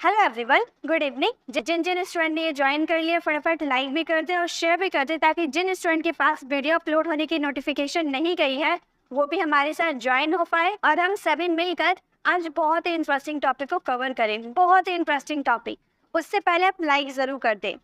Hello everyone, good evening. जिन जिन student ने ये ज्वाइन कर लिया फटाफट लाइक भी कर दे और शेयर भी कर दे, ताकि जिन स्टूडेंट के पास वीडियो अपलोड होने की नोटिफिकेशन नहीं गई है वो भी हमारे साथ ज्वाइन हो पाए और हम सभी मिलकर आज बहुत ही इंटरेस्टिंग टॉपिक को कवर करें। बहुत ही इंटरेस्टिंग टॉपिक। उससे पहले आप लाइक जरूर कर दें।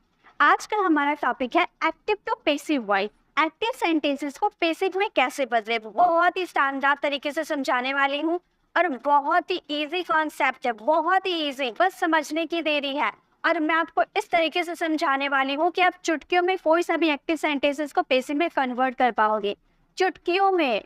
आज का हमारा टॉपिक है active to passive voice. Active sentences को पेसिव में कैसे बदले, बहुत ही शानदार तरीके से समझाने वाली हूँ और बहुत ही इजी कॉन्सेप्ट है, बहुत ही इजी, बस समझने की देरी है। और मैं आपको इस तरीके से समझाने वाली हूँ कि आप चुटकियों में कोई सा भी एक्टिव सेंटेंसेस को पेसिव में कन्वर्ट कर पाओगे। चुटकियों में,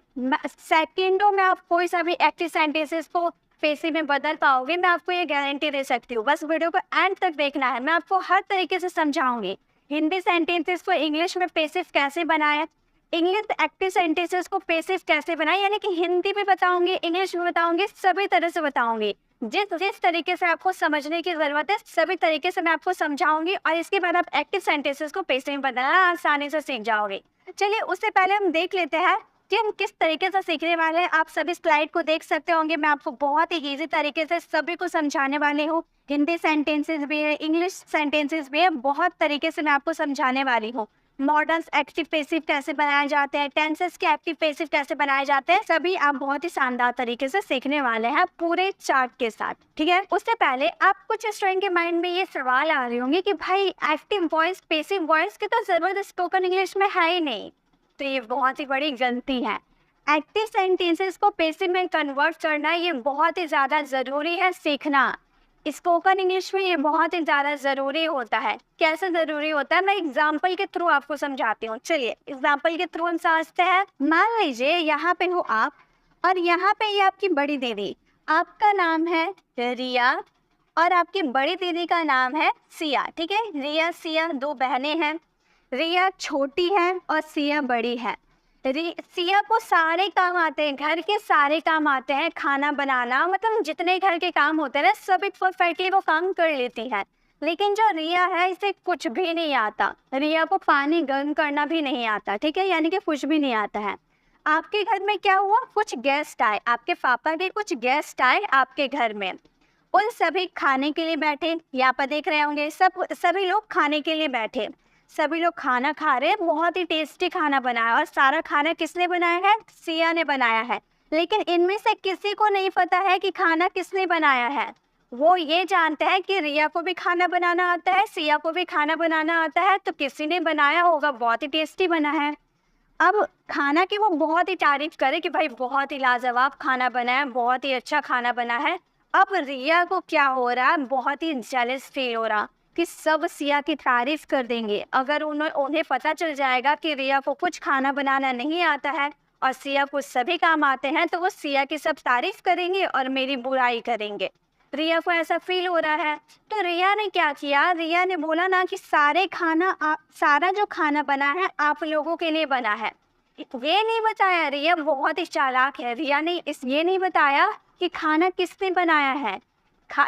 सेकंडों में आप कोई सा भी एक्टिव सेंटेंसेस को पेसिव में बदल पाओगे। मैं आपको ये गारंटी दे सकती हूँ। बस वीडियो को एंड तक देखना है, मैं आपको हर तरीके से समझाऊंगी। हिंदी सेंटेंसेस को इंग्लिश में पेसिव कैसे बनाए, इंग्लिश एक्टिव सेंटेंसेस को पेसिव कैसे बनाए, यानी कि हिंदी भी बताऊंगी, इंग्लिश भी बताऊंगी, सभी तरह से बताऊंगी। जिस जिस तरीके से आपको समझने की जरूरत है सभी तरीके से मैं आपको समझाऊंगी और इसके बाद आप एक्टिव सेंटेंसेस को पेसिव में बनाना आसानी से सीख जाओगे। चलिए उससे पहले हम देख लेते हैं कि हम किस तरीके से सीखने वाले हैं। आप सभी स्लाइड को देख सकते होंगे। मैं आपको बहुत ही इजी तरीके से सभी को समझाने वाली हूँ। हिंदी सेंटेंसेस भी है, इंग्लिश सेंटेंसेस भी है, बहुत तरीके से मैं आपको समझाने वाली हूँ। मॉडर्न एक्टिव पेसिव कैसे बनाए जाते हैं, टेंसेस के एक्टिव पेसिव कैसे बनाए जाते हैं, सभी आप बहुत ही शानदार तरीके से सीखने वाले हैं पूरे चार्ट के साथ। ठीक है, उससे पहले आप कुछ स्टूडेंट के माइंड में ये सवाल आ रहे होंगे कि भाई एक्टिव वॉइस पेसिव वॉइस की तो जरूरत स्पोकन इंग्लिश में है ही नहीं। तो ये बहुत ही बड़ी गलती है। एक्टिव सेंटेंसेस को पेसिव में कन्वर्ट करना ये बहुत ही ज्यादा जरूरी है सीखना। स्पोकन इंग्लिश में ये बहुत ही ज़्यादा ज़रूरी होता है। कैसे ज़रूरी होता है, मैं एग्जाम्पल के थ्रू आपको समझाती हूँ। चलिए एग्जाम्पल के थ्रू हम समझते हैं। मान लीजिए यहाँ पे हो आप और यहाँ पे ये आपकी बड़ी दीदी, आपका नाम है रिया और आपकी बड़ी दीदी का नाम है सिया। ठीक है, रिया सिया दो बहनें हैं। रिया छोटी है और सिया बड़ी है। सिया को सारे काम आते हैं, घर के सारे काम आते हैं, खाना बनाना, मतलब जितने घर के काम होते हैं ना सभी परफेक्टली वो काम कर लेती है। लेकिन जो रिया है इसे कुछ भी नहीं आता। रिया को पानी गर्म करना भी नहीं आता। ठीक है, यानी कि कुछ भी नहीं आता है। आपके घर में क्या हुआ, कुछ गेस्ट आए, आपके पापा के कुछ गेस्ट आए आपके घर में। उन सभी खाने के लिए बैठे, यहाँ पर देख रहे होंगे सभी लोग खाने के लिए बैठे। सभी लोग खाना खा रहे हैं, बहुत ही टेस्टी खाना बनाया और सारा खाना किसने बनाया है, सिया ने बनाया है। लेकिन इनमें से किसी को नहीं पता है कि खाना किसने बनाया है। वो ये जानते हैं कि रिया को भी खाना बनाना आता है, सिया को भी खाना बनाना आता है, तो किसी ने बनाया होगा, बहुत ही टेस्टी बना है। अब खाना की वो बहुत ही तारीफ करे कि भाई बहुत ही लाजवाब खाना बना है, बहुत ही अच्छा खाना बना है। अब रिया को क्या हो रहा है, बहुत ही जेलस फील हो रहा कि सब सिया की तारीफ कर देंगे। अगर उन्हें पता चल जाएगा कि रिया को कुछ खाना बनाना नहीं आता है और सिया को सभी काम आते हैं, तो वो सिया की सब तारीफ करेंगे और मेरी बुराई करेंगे। रिया को ऐसा फील हो रहा है। तो रिया ने क्या किया, रिया ने बोला ना कि सारा जो खाना बना है आप लोगों के लिए बना है। ये नहीं बताया, रिया बहुत ही चालाक है। रिया ने ये नहीं बताया कि खाना किसने बनाया है।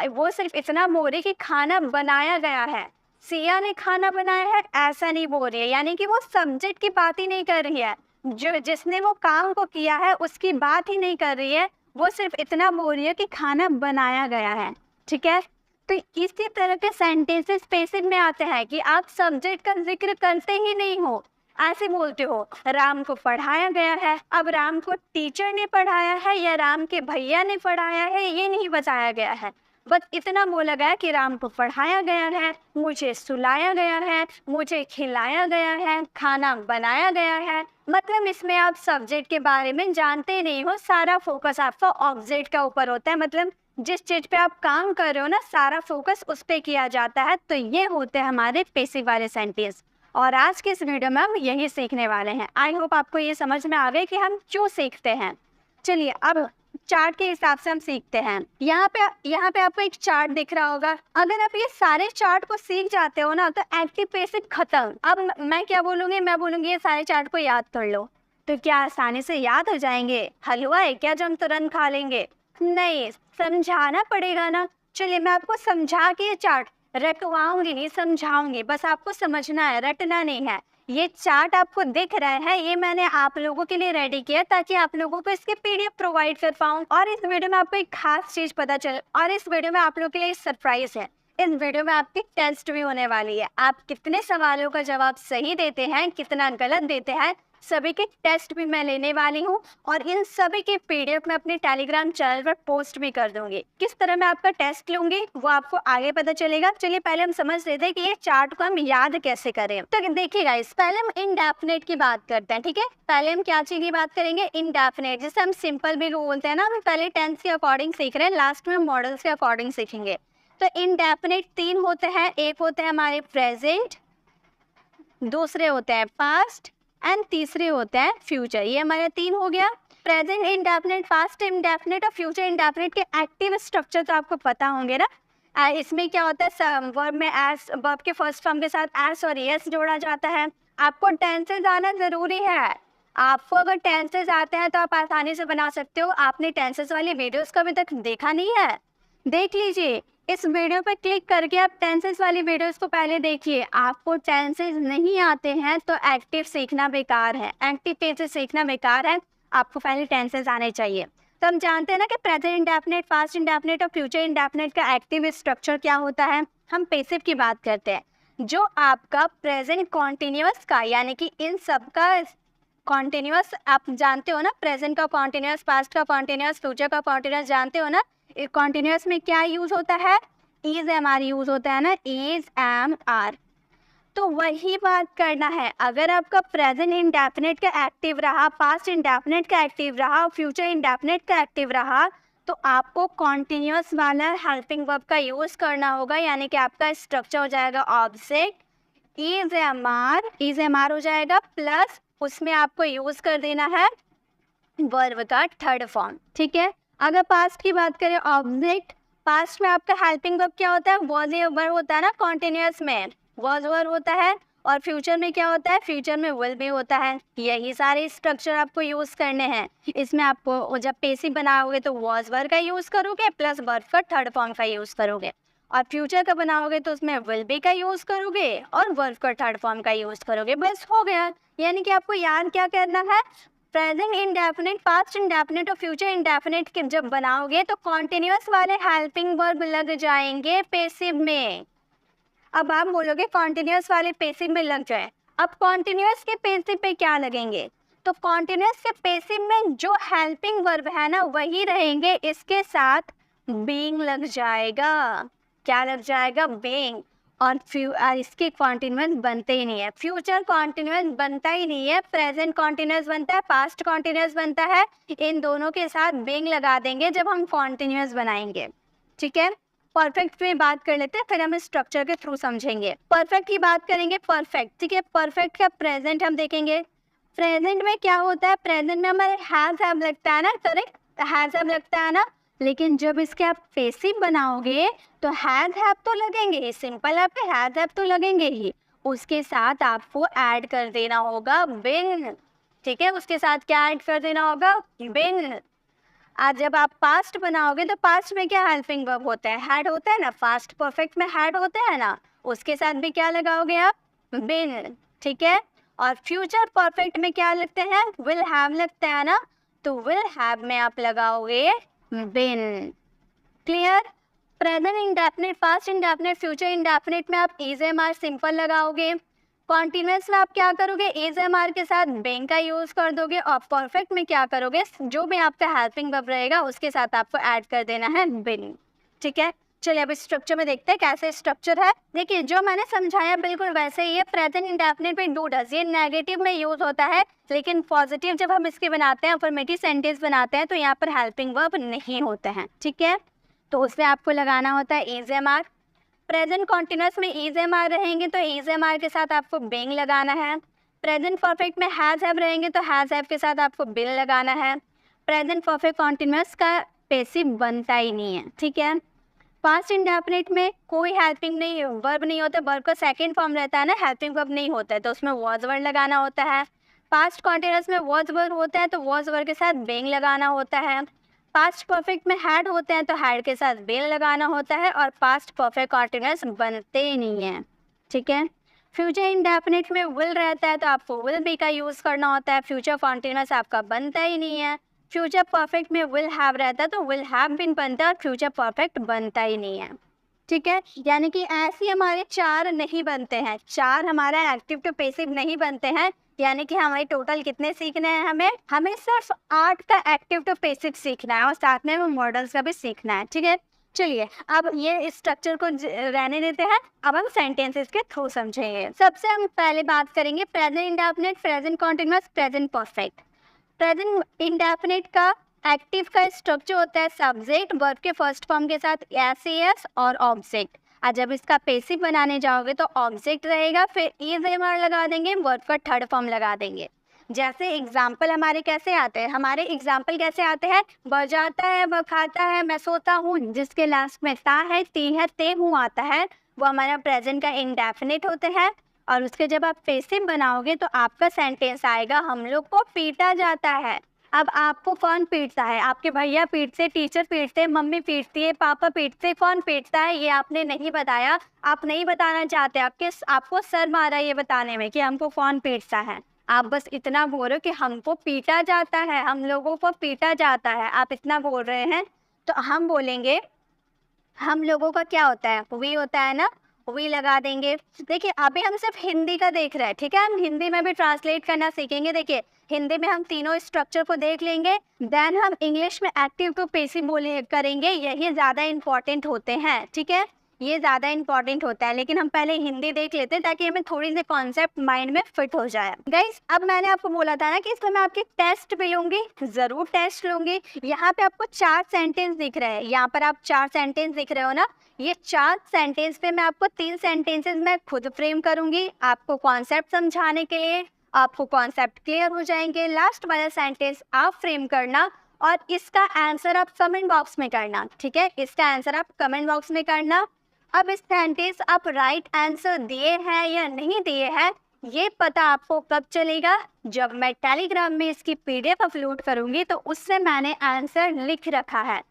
वो सिर्फ इतना बोल रही कि खाना बनाया गया है, सिया ने खाना बनाया है, ऐसा नहीं बोल रही है। यानी कि वो सब्जेक्ट की बात ही नहीं कर रही है, जो जिसने वो काम को किया है उसकी बात ही नहीं कर रही है। वो सिर्फ इतना बोल रही है कि खाना बनाया गया है। ठीक है, तो इसी तरह के सेंटेंसेस पेसिव में आते हैं कि आप सब्जेक्ट का जिक्र करते ही नहीं हो, ऐसे बोलते हो राम को पढ़ाया गया है। अब राम को टीचर ने पढ़ाया है या राम के भैया ने पढ़ाया है ये नहीं बताया गया है। बस इतना बोला गया कि राम को पढ़ाया गया है, मुझे सुलाया गया है, मुझे खिलाया गया है, खाना बनाया गया है। मतलब इसमें आप सब्जेक्ट के बारे में जानते नहीं हो, सारा फोकस आपका ऑब्जेक्ट का ऊपर होता है। मतलब जिस चीज पे आप काम कर रहे हो ना सारा फोकस उस पे किया जाता है। तो ये होते हैं हमारे पेसिव वाले सेंटेंस और आज के इस वीडियो में हम यही सीखने वाले हैं। आई होप आपको ये समझ में आ गए कि हम क्यों सीखते हैं। चलिए अब चार्ट के हिसाब से हम सीखते हैं। यहाँ पे आपको एक चार्ट दिख रहा होगा। अगर आप ये सारे चार्ट को सीख जाते हो ना तो एक्टिव पेसिव खत्म। अब मैं क्या बोलूँगी, मैं बोलूँगी ये सारे चार्ट को याद कर लो। तो क्या आसानी से याद हो जाएंगे? हलवा है क्या जो हम तुरंत खा लेंगे? नहीं, समझाना पड़ेगा ना। चलिए मैं आपको समझा के ये चार्ट रटवाऊंगी नहीं, समझाऊंगी, बस आपको समझना है, रटना नहीं है। ये चार्ट आपको दिख रहा है, ये मैंने आप लोगों के लिए रेडी किया ताकि आप लोगों को इसके पीडीएफ प्रोवाइड कर पाऊँ। और इस वीडियो में आपको एक खास चीज पता चले, और इस वीडियो में आप लोगों के लिए सरप्राइज है। इस वीडियो में आपकी टेस्ट भी होने वाली है। आप कितने सवालों का जवाब सही देते हैं, कितना गलत देते हैं, सभी के टेस्ट भी मैं लेने वाली हूँ और इन सभी के पीडीएफ मैं अपने टेलीग्राम चैनल पर पोस्ट भी कर दूंगी। किस तरह मैं आपका टेस्ट लूंगी वो आपको आगे पता चलेगा। चलिए पहले हम समझ लेते हैं कि ये चार्ट को हम याद कैसे करें। तो देखिए गाइस, पहले हम इंडेफिनिट की बात करते हैं, ठीक है। पहले हम क्या चीज की बात करेंगे, इंडेफिनिट, जिसे हम सिंपल भी बोलते हैं ना। हम पहले टेंस के अकॉर्डिंग सीख रहे हैं, लास्ट में मॉडल्स के अकॉर्डिंग सीखेंगे। तो इंडेफिनिट 3 होते हैं, एक होते हैं हमारे प्रेजेंट, दूसरे होते हैं पास्ट एंड तीसरे होते हैं फ्यूचर। ये हमारे 3 हो गया, प्रेजेंट इंडेफिनिट, पास्ट इंडेफिनिट और फ्यूचर इंडेफिनिट के एक्टिव स्ट्रक्चर तो आपको पता होंगे ना। इसमें क्या होता है, वर्ब में एस, वर्ब के फर्स्ट फॉर्म के साथ एस और एस जोड़ा जाता है। आपको टेंसेस आना जरूरी है। आपको अगर टेंसेस आते हैं तो आप आसानी से बना सकते हो। आपने टेंसेस वाली वीडियोस कभी तक देखा नहीं है, देख लीजिए। इस वीडियो पर क्लिक करके आप टेंसेस वाली वीडियोस को पहले देखिए। आपको टेंसेस नहीं आते हैं तो एक्टिव सीखना बेकार है, एक्टिव टेंसेस सीखना बेकार है। आपको पहले टेंसेस आने चाहिए। तो हम जानते हैं ना कि प्रेजेंट इंडेफिनिट, पास्ट इंडेफिनिट और फ्यूचर इंडेफिनिट का एक्टिव स्ट्रक्चर क्या होता है। हम पैसिव की बात करते हैं। जो आपका प्रेजेंट कॉन्टिन्यूअस का, यानी कि इन सब का कॉन्टिन्यूअस, आप जानते हो ना, प्रेजेंट का कॉन्टिन्यूअस, पास्ट का कॉन्टिन्यूअस, फ्यूचर का कॉन्टिन्यूअस, जानते हो ना। कॉन्टिन्यूअस में क्या यूज होता है, इज एम आर यूज होता है ना, इज एम आर। तो वही बात करना है। अगर आपका प्रेजेंट इंडेफिनिट का एक्टिव रहा, पास्ट इंडेफिनिट का एक्टिव रहा, फ्यूचर इंडेफिनिट का एक्टिव रहा, तो आपको कॉन्टिन्यूअस वाला हेल्पिंग वर्ब का यूज करना होगा। यानी कि आपका स्ट्रक्चर हो जाएगा ऑब्जेक्ट इज एम आर हो जाएगा, प्लस उसमें आपको यूज कर देना है वर्ब का थर्ड फॉर्म, ठीक है। अगर पास्ट की बात करें, ऑब्जेक्ट, पास्ट में आपका हेल्पिंग वर्ब क्या होता है, वॉज वर्ब होता है ना, कॉन्टिन्यूअस में वॉज वर्ब होता है। और फ्यूचर में क्या होता है, फ्यूचर में विल भी होता है। यही सारे स्ट्रक्चर आपको यूज करने हैं। इसमें आपको जब पैसिव बनाओगे तो वॉज वर्ब का यूज करोगे, प्लस वर्ब का थर्ड फॉर्म का यूज करोगे। और फ्यूचर का बनाओगे तो उसमें विल बी का यूज करोगे और वर्ब का थर्ड फॉर्म का यूज करोगे। बस हो गया। यानी कि आपको याद क्या करना है, प्रेजेंट इंडेफिनिट, पास्ट इंडेफिनिट और फ्यूचर इंडेफिनिट के जब बनाओगे तो कॉन्टिन्यूअस वाले हेल्पिंग वर्ब लग जाएंगे पैसिव में। अब आप बोलोगे कॉन्टिन्यूअस वाले पैसिव में लग जाए। अब कॉन्टिन्यूअस के पैसिव पे क्या लगेंगे, तो कॉन्टिन्यूअस के पैसिव में जो हेल्पिंग वर्ब है ना वही रहेंगे, इसके साथ बीइंग लग जाएगा। क्या लग जाएगा, बीइंग। और इसके कॉन्टिन्यूअस बनते ही नहीं है। फ्यूचर कॉन्टिन्यूअस बनता ही नहीं है, प्रेजेंट कॉन्टिन्यूअस बनता है, पास्ट कॉन्टिन्यूअस बनता है। इन दोनों के साथ बीइंग लगा देंगे जब हम कॉन्टिन्यूअस बनाएंगे, ठीक है। परफेक्ट में बात कर लेते हैं, फिर हम स्ट्रक्चर के थ्रू समझेंगे। परफेक्ट की बात करेंगे, परफेक्ट, ठीक है। परफेक्ट का प्रेजेंट हम देखेंगे। प्रेजेंट में क्या होता है, प्रेजेंट में हमारे हैव लगता है ना, करेक्ट, हैव लगता है ना। लेकिन जब इसके आप पैसिव बनाओगे तो हैव तो लगेंगे ही, सिंपल है, पे हैव तो लगेंगे ही। उसके साथ आपको ऐड कर देना होगा बिन, ठीक है। उसके साथ क्या ऐड कर देना होगा, बिन। आज जब आप पास्ट बनाओगे तो पास्ट में क्या हेल्पिंग वर्ब होता है, हैड होता है ना। पास्ट परफेक्ट में हैड होता है ना, उसके साथ भी क्या लगाओगे आप, बिन, ठीक है। और फ्यूचर परफेक्ट में क्या लगते हैं, विल हैव लगता है ना, तो विल हैव में आप लगाओगे been. Clear. Present indefinite, past indefinite, future indefinite में आप इज एम आर सिंपल लगाओगे। कॉन्टिन्यूअस में आप क्या करोगे, इज एम आर के साथ बीइंग का यूज कर दोगे। और परफेक्ट में क्या करोगे, जो भी आपका हेल्पिंग वर्ब रहेगा उसके साथ आपको ऐड कर देना है बिन, ठीक है। चलिए अब स्ट्रक्चर में देखते हैं कैसे स्ट्रक्चर है। देखिए जो मैंने समझाया बिल्कुल वैसे ही है। प्रेजेंट इंडेफिनिट में डू डज, ये नेगेटिव में यूज होता है, लेकिन पॉजिटिव जब हम इसके बनाते हैं, अफर्मेटिव सेंटेंस बनाते हैं, तो यहाँ पर हेल्पिंग वर्ब नहीं होते हैं, ठीक है। तो उसमें आपको लगाना होता है is am are. Present continuous में इज एम आर रहेंगे तो इज एम आर के साथ आपको बीइंग लगाना है। प्रेजेंट परफेक्ट में हैज हैव रहेंगे तो हैज हैव के साथ आपको बिन लगाना है। प्रेजेंट परफेक्ट कॉन्टिन्यूअस का पैसिव बनता ही नहीं है, ठीक है। पास्ट इंडेफिनिट में कोई हेल्पिंग नहीं वर्ब नहीं होता, वर्ब का सेकंड फॉर्म रहता है ना, हेल्पिंग वर्ब नहीं होता है, तो उसमें वॉज वर्ड लगाना होता है। पास्ट कॉन्टिन्यूअस में वॉज वर्ब होता है तो वॉज वर्ब के साथ बीइंग लगाना होता है। पास्ट परफेक्ट में हैड होते हैं तो हैड के साथ बीइंग लगाना होता है। और पास्ट परफेक्ट कॉन्टिन्यूअस बनते ही नहीं है, ठीक है। फ्यूचर इंडेफिनिट में विल रहता है तो आपको विल बी का यूज़ करना होता है, फ्यूचर कॉन्टिन्यूस आपका बनता ही नहीं है। फ्यूचर परफेक्ट में विल हैव रहता है तो विल हैव बीन बनता है और फ्यूचर परफेक्ट बनता ही नहीं है। ठीक है, यानी कि ऐसे हमारे 4 नहीं बनते हैं, 4 हमारा एक्टिव टू पैसिव नहीं बनते हैं। यानी कि हमारे टोटल कितने सीखने हैं, हमें सिर्फ 8 का एक्टिव टू पैसिव सीखना है और साथ में मॉडल्स का भी सीखना है। ठीक है, चलिए अब ये स्ट्रक्चर को रहने देते हैं, अब हम सेंटेंसेस के थ्रू समझेंगे। सबसे हम पहले बात करेंगे present indefinite, present continuous, present perfect. Present indefinite का एक्टिव का स्ट्रक्चर होता है सब्जेक्ट वर्ब के फर्स्ट फॉर्म के साथ एस एस और ऑब्जेक्ट। और जब इसका पैसिव बनाने जाओगे तो ऑब्जेक्ट रहेगा, फिर इज एम लगा देंगे, वर्ब का थर्ड फॉर्म लगा देंगे। जैसे एग्जाम्पल हमारे कैसे आते हैं, हमारे एग्जाम्पल कैसे आते हैं, वह जाता है, वह खाता है, मैं सोता हूँ, जिसके लास्ट में ता है, ती है, ते हूँ आता है, वो हमारा प्रेजेंट का इंडेफिनिट होते हैं। और उसके जब आप पैसिव बनाओगे तो आपका सेंटेंस आएगा हम लोग को पीटा जाता है। अब आपको कौन पीटता है, आपके भैया पीटते, टीचर पीटते, मम्मी पीटती है, पापा पीटते, कौन पीटता है ये आपने नहीं बताया, आप नहीं बताना चाहते, आपको शर्म आ रहा है ये बताने में कि हमको कौन पीटता है। आप बस इतना बोल रहे हो कि हमको पीटा जाता है, हम लोगों को पीटा जाता है, आप इतना बोल रहे हैं। तो हम बोलेंगे हम लोगों का क्या होता है, वी होता है ना, वी लगा देंगे। देखिए अभी हम सिर्फ हिंदी का देख रहे हैं, ठीक है, हम हिंदी में भी ट्रांसलेट करना सीखेंगे। देखिए हिंदी में हम तीनों स्ट्रक्चर को देख लेंगे, देन हम इंग्लिश में एक्टिव टू पैसिव बोले करेंगे, यही ज़्यादा इंपॉर्टेंट होते हैं। ठीक है, ये ज़्यादा इंपॉर्टेंट होता है, लेकिन हम पहले हिंदी देख लेते हैं ताकि हमें थोड़ी सी कॉन्सेप्ट माइंड में फिट हो जाए। गाइस अब मैंने आपको बोला था ना कि इसमें मैं आपके टेस्ट भी लूँगी, ज़रूर टेस्ट लूँगी। यहाँ पे आपको 4 सेंटेंस दिख रहे हैं, यहाँ पर आप 4 सेंटेंस दिख रहे हो ना, ये 4 सेंटेंस पे मैं आपको 3 सेंटेंसेस मैं खुद फ्रेम करूँगी आपको कॉन्सेप्ट समझाने के लिए, आपको कॉन्सेप्ट क्लियर हो जाएंगे। लास्ट वाला सेंटेंस आप फ्रेम करना और इसका आंसर आप कमेंट बॉक्स में करना। ठीक है, इसका आंसर आप कमेंट बॉक्स में करना। अब इस सेंटेंस आप राइट आंसर दिए हैं या नहीं दिए हैं ये पता आपको कब चलेगा, जब मैं टेलीग्राम में इसकी PDF अपलोड करूंगी तो उससे मैंने आंसर लिख रखा है।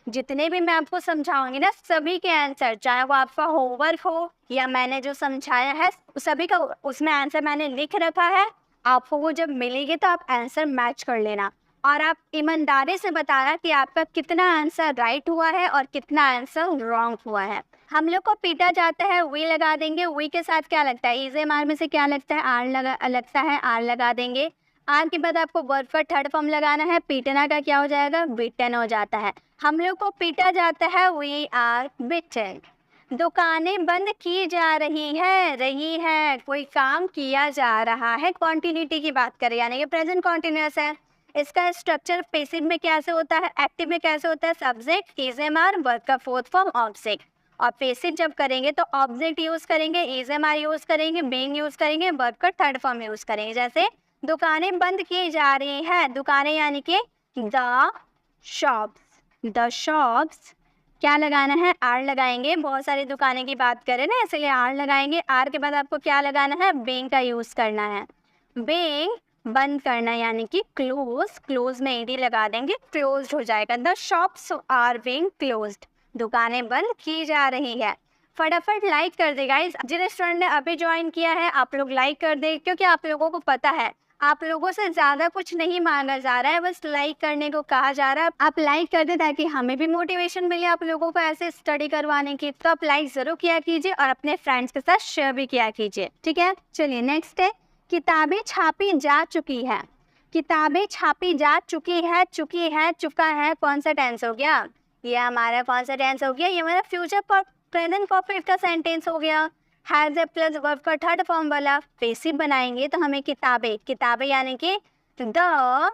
जितने भी मैं आपको समझाऊंगी ना सभी के आंसर, चाहे वो आपका होमवर्क हो या मैंने जो समझाया है सभी का उसमें आंसर मैंने लिख रखा है। आपको वो जब मिलेगी तो आप आंसर मैच कर लेना और आप ईमानदारी से बताना कि आपका कितना आंसर राइट हुआ है और कितना आंसर रॉन्ग हुआ है। हम लोग को पीटा जाता है, वी लगा देंगे, वी के साथ क्या लगता है, इज एम आर में से क्या लगता है, लगता है, आर लगा देंगे। आर के बाद आपको वर्ब का थर्ड फॉर्म लगाना है, पीटना का क्या हो जाएगा, बिटन हो जाता है। हम लोग को पीटा जाता है, वी आर बिटन। दुकानें बंद की जा रही है, कोई काम किया जा रहा है, कॉन्टिन्यूटी की बात करें यानी कि प्रेजेंट कॉन्टिन्यूअस है। इसका स्ट्रक्चर पैसिव में कैसे होता है, एक्टिव में कैसे होता है, subject, is am are, verb का फोर्थ फॉर्म ऑब्जेक्ट। और पैसिव जब करेंगे तो ऑब्जेक्ट यूज करेंगे, इज एम आर यूज करेंगे, बीइंग यूज करेंगे, वर्ब का थर्ड फॉर्म यूज करेंगे। जैसे दुकानें बंद की जा रही हैं, दुकानें यानी कि द शॉप्स क्या लगाना है, आर लगाएंगे। बहुत सारी दुकानें की बात करें ना इसलिए आर लगाएंगे। आर के बाद आपको क्या लगाना है, बीइंग का यूज करना है। बीइंग बंद करना यानी कि क्लोज में ईडी लगा देंगे, क्लोज्ड हो जाएगा। The shops are being closed, दुकानें बंद की जा रही है। फटाफट लाइक कर दे गाइस, जिन स्टूडेंट ने अभी ज्वाइन किया है आप लोग लाइक कर दे, क्योंकि आप लोगों को पता है आप लोगों से ज़्यादा कुछ नहीं मांगा जा रहा है, बस लाइक करने को कहा जा रहा है। आप लाइक कर दे ताकि हमें भी मोटिवेशन मिले आप लोगों को ऐसे स्टडी करवाने की। तो आप लाइक ज़रूर किया कीजिए और अपने फ्रेंड्स के साथ शेयर भी किया कीजिए। ठीक है, चलिए नेक्स्ट है, किताबें छापी जा चुकी है। किताबें छापी जा चुकी है, चुका है, कौन सा टेंस हो गया, ये हमारा कौन सा टेंस हो गया, ये हमारा फ्यूचर प्रेजेंट परफेक्ट का सेंटेंस हो गया। हैज ए प्लस वर्ब का थर्ड फॉर्म वाला पैसिव बनाएंगे तो हमें किताबें यानी कि द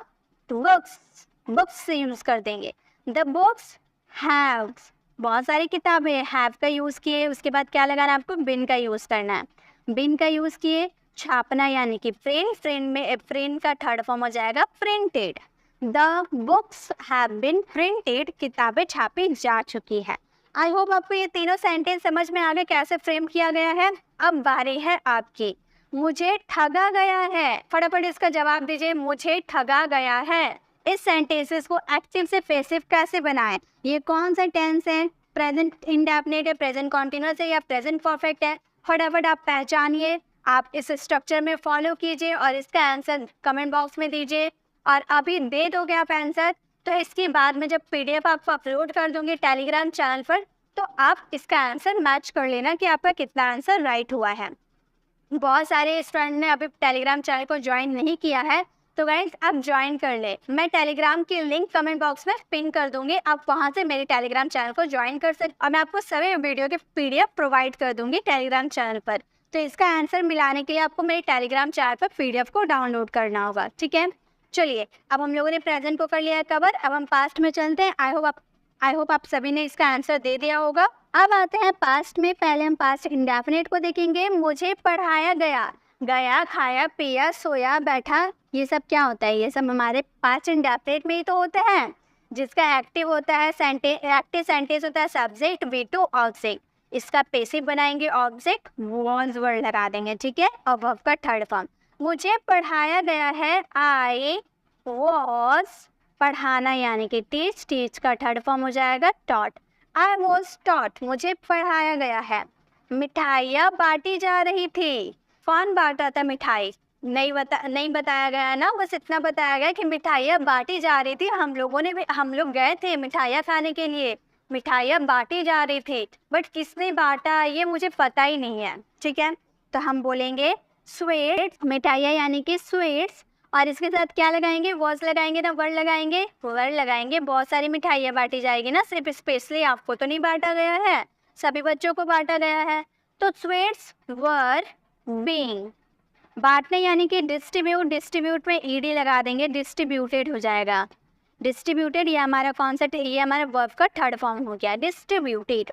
बुक्स से यूज कर देंगे। द बुक्स हैव, बहुत सारी किताबें, हैव का यूज किए, उसके बाद क्या लगाना है आपको, बिन का यूज करना है। बिन का यूज किए, छापना यानी कि प्रिंट का थर्ड फॉर्म हो जाएगा printed. The books have been printed, किताबें छापी जा चुकी है। आई होप आपको ये तीनों सेंटेंस समझ में आ गए कैसे फ्रेम किया गया है। अब बारी है आपकी, मुझे ठगा गया है, फटाफट इसका जवाब दीजिए, मुझे ठगा गया है। इस सेंटेंसेस को एक्टिव से पैसिव कैसे बनाएं, ये कौन सा टेंस है, प्रेजेंट इंडेफिनिट है, प्रेजेंट कॉन्टिन्यूअस है या प्रेजेंट परफेक्ट है, फटाफट आप पहचानिए। आप इस स्ट्रक्चर में फॉलो कीजिए और इसका आंसर कमेंट बॉक्स में दीजिए। और अभी दे दोगे आप आंसर, तो इसके बाद में जब PDF आपको अपलोड कर दूँगी टेलीग्राम चैनल पर, तो आप इसका आंसर मैच कर लेना कि आपका कितना आंसर राइट हुआ है। बहुत सारे स्टूडेंट ने अभी टेलीग्राम चैनल को ज्वाइन नहीं किया है, तो गाइस आप ज्वाइन कर ले। मैं टेलीग्राम की लिंक कमेंट बॉक्स में पिन कर दूंगी, आप वहां से मेरे टेलीग्राम चैनल को ज्वाइन कर सकते और मैं आपको सभी वीडियो के PDF प्रोवाइड कर दूंगी टेलीग्राम चैनल पर। तो इसका आंसर मिलाने के लिए आपको मेरे टेलीग्राम चैनल पर PDF को डाउनलोड करना होगा, ठीक है। चलिए, अब हम लोगों ने प्रेजेंट को कर लिया है कवर, अब हम पास्ट में चलते हैं। आई होप आप सभी ने इसका आंसर दे दिया होगा। अब आते हैं पास्ट में। पहले हम पास्ट इंडेफिनिट को देखेंगे। मुझे पढ़ाया गया, गया, खाया, पिया, सोया, बैठा, ये सब क्या होता है? ये सब हमारे पास्ट इंडेफिनिट में ही तो होते हैं, जिसका एक्टिव होता है एक्टिव सेंटेंस होता है सब्जेक्ट, V2 ऑब्जेक्ट। इसका पैसिव बनाएंगे ऑब्जेक्ट, वॉज वर्ड लगा देंगे, ठीक है। और वर्ब का थर्ड फॉर्म। मुझे पढ़ाया गया है, आई वॉज, पढ़ाना यानी कि टीच, टीच का थर्ड फॉर्म हो जाएगा टॉट। आई वॉज टॉट, मुझे पढ़ाया गया है। मिठाइयाँ बांटी जा रही थी, कौन बांट रहा था मिठाई? नहीं बताया गया ना, बस इतना बताया गया कि मिठाइयाँ बांटी जा रही थी। हम लोग गए थे मिठाइयाँ खाने के लिए, मिठाइयाँ बांटी जा रही थी, बट किसने बांटा ये मुझे पता ही नहीं है, ठीक है। तो हम बोलेंगे स्वीट्स, मिठाइयाँ यानी कि स्वीट्स, और इसके साथ क्या लगाएंगे? वॉज लगाएंगे ना वर्ड लगाएंगे? वर्ड लगाएंगे। बहुत सारी मिठाइयाँ बांटी जाएगी ना, सिर्फ स्पेशली आपको तो नहीं बांटा गया है, सभी बच्चों को बांटा गया है। तो स्वीट्स वर बीइंग, बांटने यानी कि डिस्ट्रीब्यूट, डिस्ट्रीब्यूट में ईडी लगा देंगे, डिस्ट्रीब्यूटेड हो जाएगा। डिस्ट्रीब्यूटेड ये हमारा कॉन्सेप्ट, ये हमारा वर्ब का थर्ड फॉर्म हो गया, distributed.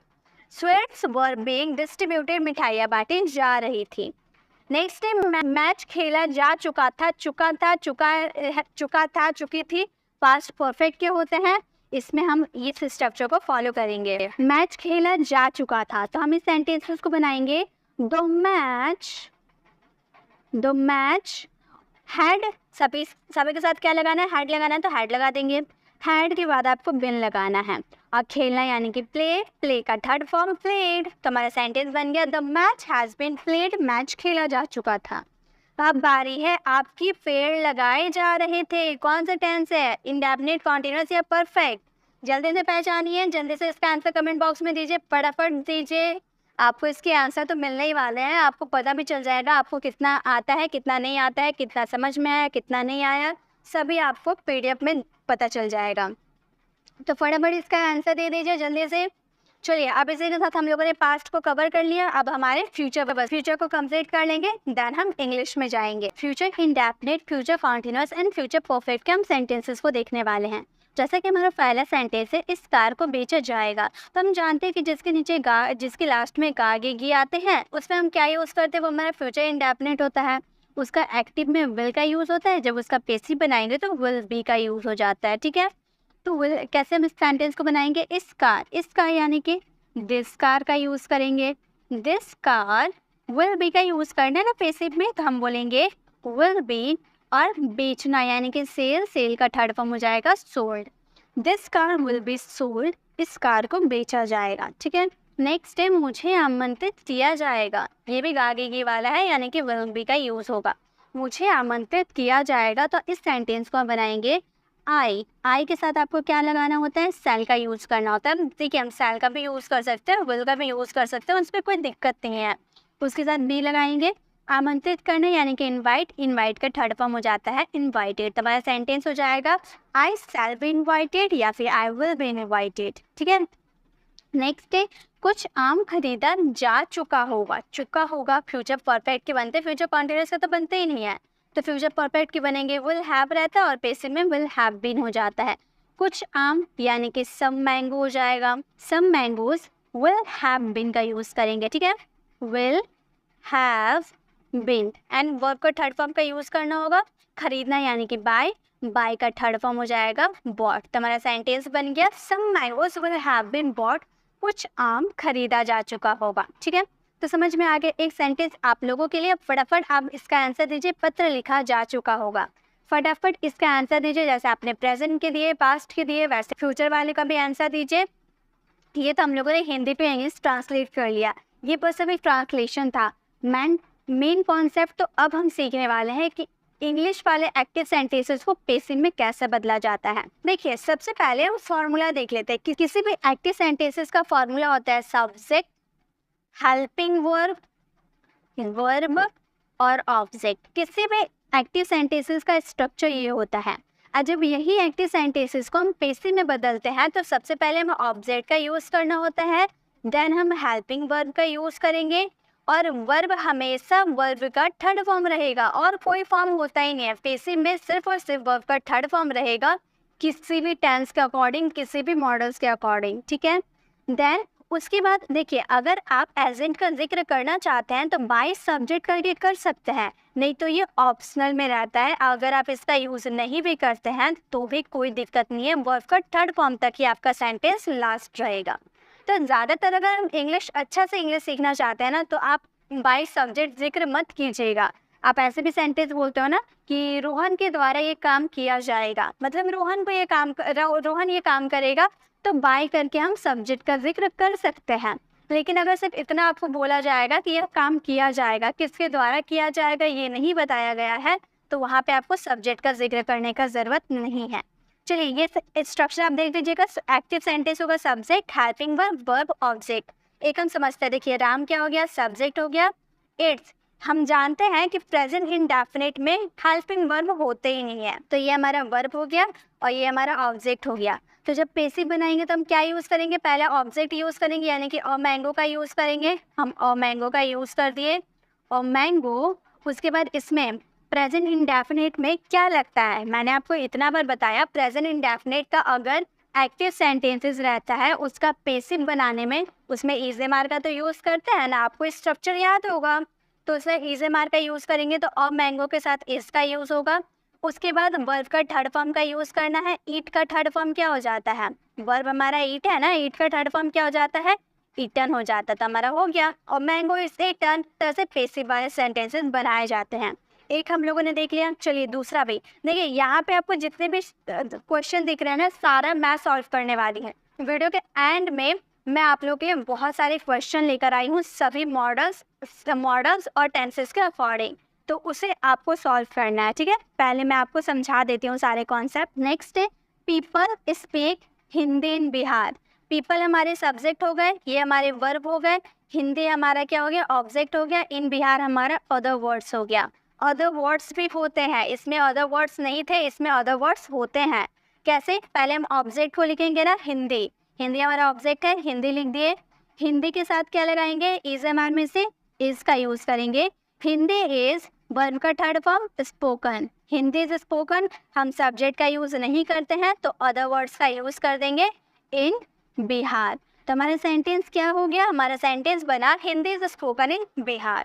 Sweets were being distributed, मिठाइयाँ बांटी जा रही थी। नेक्स्ट है मैच खेला जा चुका था, चुका था, चुका था, चुकी थी, पास्ट परफेक्ट के होते हैं। इसमें हम इस स्ट्रक्चर को फॉलो करेंगे। मैच खेला जा चुका था, तो हम इस सेंटेंस को बनाएंगे द मैच हैड, सभी के साथ क्या लगाना है? हैड लगाना है, तो हैड लगा देंगे। हैड के बाद आपको बिन लगाना है। और खेलना यानी कि प्ले, प्ले का थर्ड फॉर्म प्लेड, तो हमारा सेंटेंस बन गया the match has been played, match खेला जा चुका था। अब बारी है आपकी, पेड़ लगाए जा रहे थे, कौन सा टेंस है? इंडेफिनिट, कॉन्टिन्यूअस या परफेक्ट? जल्दी से पहचानिए, जल्दी से इसका आंसर कमेंट बॉक्स में दीजिए, फटाफट दीजिए। आपको इसके आंसर तो मिलने ही वाले हैं, आपको पता भी चल जाएगा आपको कितना आता है, कितना नहीं आता है, कितना समझ में आया, कितना नहीं आया, सभी आपको PDF में पता चल जाएगा। तो फटाफट इसका आंसर दे दीजिए जल्दी से। चलिए, अब इसी के साथ हम लोगों ने पास्ट को कवर कर लिया, अब हमारे फ्यूचर पर बस फ्यूचर को कंप्लीट कर लेंगे, देन हम इंग्लिश में जाएंगे। Future indefinite, future continuous and future perfect के हम सेंटेंसेस को देखने वाले हैं। जैसा कि हमारा पहला सेंटेंस है, इस कार को बेचा जाएगा, तो हम जानते हैं कि जिसके नीचे जिसके लास्ट में गा गे गी आते हैं, उसमें हम क्या यूज़ करते हैं? वो हमारा फ्यूचर इंडेफिनिट होता है। उसका एक्टिव में विल का यूज़ होता है, जब उसका पैसिव बनाएंगे तो विल बी का यूज़ हो जाता है, ठीक है। तो विल कैसे हम इस सेंटेंस को बनाएंगे? इस कार यानी कि दिस कार का यूज़ करेंगे। दिस कार, विल बी का यूज़ करना है ना पैसिव में, तो हम बोलेंगे विल बी। और बेचना यानी कि सेल का थर्ड फॉर्म हो जाएगा sold. This car will be sold, इस कार को बेचा जाएगा, ठीक है। नेक्स्ट है मुझे आमंत्रित किया जाएगा, ये भी गागेगी वाला है यानी कि विल बी का यूज़ होगा। मुझे आमंत्रित किया जाएगा, तो इस सेंटेंस को हम बनाएंगे आई के साथ आपको क्या लगाना होता है? सेल का यूज़ करना होता है। देखिए, हम सेल का भी यूज़ कर सकते हैं, विल का भी यूज़ कर सकते हैं, उस पर कोई दिक्कत नहीं है। उसके साथ बी लगाएंगे। आमंत्रित करना यानी कि इनवाइट का थर्ड फॉर्म हो जाता है इनवाइटेड, तो हमारा सेंटेंस हो जाएगा आई शैल बी इनवाइटेड या फिर आई विल बी इनवाइटेड, ठीक है। नेक्स्ट है कुछ आम खरीदा जा चुका होगा फ्यूचर परफेक्ट के बनते, फ्यूचर कॉन्टिन्यूअस का तो बनते ही नहीं है, तो फ्यूचर परफेक्ट के बनेंगे विल हैव रहता है और पैसिव में विल हैव बीन हो जाता है। कुछ आम यानी कि सम मैंगो हो जाएगा, some mangoes will have been का यूज़ करेंगे, ठीक है। Will have been and verb का थर्ड फॉर्म का यूज़ करना होगा। खरीदना यानी कि बाय का थर्ड फॉर्म हो जाएगा बॉट, तो हमारा सेंटेंस बन गया some mangoes will have been bought, कुछ आम खरीदा जा चुका होगा, ठीक है। तो समझ में आ गया एक सेंटेंस आप लोगों के लिए। फटाफट आप इसका आंसर दीजिए, पत्र लिखा जा चुका होगा। फटाफट इसका आंसर दीजिए, जैसे आपने प्रेजेंट के दिए, पास्ट के दिए, वैसे फ्यूचर वाले का भी आंसर दीजिए। ये तो हम लोगों ने हिंदी टू इंग्लिश ट्रांसलेट कर लिया, ये बस अभी ट्रांसलेशन था। मेन कॉन्सेप्ट तो अब हम सीखने वाले हैं कि इंग्लिश वाले एक्टिव सेंटेंसेस को पैसिव में कैसे बदला जाता है। देखिए, सबसे पहले हम फॉर्मूला देख लेते हैं कि किसी भी एक्टिव सेंटेंसेस का फॉर्मूला होता है सब्जेक्ट, हेल्पिंग वर्ब, वर्ब और ऑब्जेक्ट। किसी भी एक्टिव सेंटेंसेस का स्ट्रक्चर ये होता है। और जब यही एक्टिव सेंटेंसेस को हम पैसिव में बदलते हैं तो सबसे पहले हमें ऑब्जेक्ट का यूज़ करना होता है, देन हम हेल्पिंग वर्ब का यूज़ करेंगे, और वर्ब हमेशा वर्ब का थर्ड फॉर्म रहेगा और कोई फॉर्म होता ही नहीं है। पैसिव में सिर्फ और सिर्फ वर्ब का थर्ड फॉर्म रहेगा, किसी भी टेंस के अकॉर्डिंग, किसी भी मॉडल्स के अकॉर्डिंग, ठीक है। देन उसके बाद देखिए, अगर आप एजेंट का जिक्र करना चाहते हैं तो बाय सब्जेक्ट करके कर सकते हैं, नहीं तो ये ऑप्शनल में रहता है। अगर आप इसका यूज़ नहीं भी करते हैं तो भी कोई दिक्कत नहीं है, वर्ब का थर्ड फॉर्म तक ही आपका सेंटेंस लास्ट रहेगा। तो ज़्यादातर अगर हम इंग्लिश अच्छा से इंग्लिश सीखना चाहते हैं ना तो आप बाय सब्जेक्ट जिक्र मत कीजिएगा। आप ऐसे भी सेंटेंस बोलते हो ना कि रोहन के द्वारा ये काम किया जाएगा, मतलब रोहन ये काम करेगा, तो बाय करके हम सब्जेक्ट का जिक्र कर सकते हैं। लेकिन अगर सिर्फ इतना आपको बोला जाएगा कि यह काम किया जाएगा, किसके द्वारा किया जाएगा ये नहीं बताया गया है, तो वहाँ पे आपको सब्जेक्ट का जिक्र करने का ज़रूरत नहीं है। चलिए, ये स्ट्रक्चर आप देख लीजिएगा। एक्टिव सेंटेंस होगा subject, helping verb, verb, object. एक हम समझते हैं, देखिए राम क्या हो गया, सब्जेक्ट हो गया। इट्स, हम जानते हैं कि प्रेजेंट इंडेफिनिट में हेल्पिंग वर्ब होते ही नहीं है, तो ये हमारा वर्ब हो गया और ये हमारा ऑब्जेक्ट हो गया। तो जब पैसिव बनाएंगे तो हम क्या यूज़ करेंगे, पहले ऑब्जेक्ट यूज़ करेंगे, यानी कि मैंगो का यूज़ करेंगे। हम मैंगो का यूज़ कर दिए और मैंगो, उसके बाद इसमें प्रेजेंट इंडेफिनिट में क्या लगता है, मैंने आपको इतना बार बताया, प्रेजेंट इंडेफिनिट का अगर एक्टिव सेंटेंसेस रहता है उसका पैसिव बनाने में उसमें इज एम आर का तो यूज़ करते हैं ना, आपको स्ट्रक्चर याद होगा। तो उसमें इज एम आर का यूज़ करेंगे तो मैंगो के साथ इस का यूज़ होगा। उसके बाद वर्ब का थर्ड फॉर्म का यूज़ करना है। ईट का थर्ड फॉर्म क्या हो जाता है, वर्ब हमारा ईट है ना, ईट का थर्ड फॉर्म क्या हो जाता है, ईटन हो जाता था, हमारा हो गया। और मैंगो इज ईटन, तरह से पैसिव वाले सेंटेंसेस बनाए जाते हैं। एक हम लोगों ने देख लिया। चलिए दूसरा भी देखिए, यहाँ पे आपको जितने भी क्वेश्चन दिख रहे हैं ना, सारा मैं सॉल्व करने वाली है। वीडियो के एंड में मैं आप लोगों के लिए बहुत सारे क्वेश्चन लेकर आई हूँ, सभी मॉडल्स और टेंसेस के अकॉर्डिंग, तो उसे आपको सॉल्व करना है, ठीक है। पहले मैं आपको समझा देती हूँ सारे कॉन्सेप्ट। नेक्स्ट है पीपल स्पीक हिंदी इन बिहार। पीपल हमारे सब्जेक्ट हो गए, ये हमारे वर्ब हो गए, हिंदी हमारा क्या हो गया, ऑब्जेक्ट हो गया, इन बिहार हमारा अदर वर्ड्स हो गया। अदर वर्ड्स भी होते हैं, इसमें अदर वर्ड्स नहीं थे, इसमें अदर वर्ड्स होते हैं। कैसे, पहले हम ऑब्जेक्ट को लिखेंगे ना, हिंदी, हिंदी हमारा ऑब्जेक्ट है, हिंदी लिख दिए। हिंदी के साथ क्या लगाएंगे, इज एम आर में से इज का यूज़ करेंगे। हिंदी इज वर्ब का third form spoken, Hindi is spoken, हम सब्जेक्ट का यूज़ नहीं करते हैं तो अदर वर्ड्स का यूज़ कर देंगे, इन बिहार। तो हमारा सेंटेंस क्या हो गया, हमारा सेंटेंस बना Hindi is spoken in Bihar.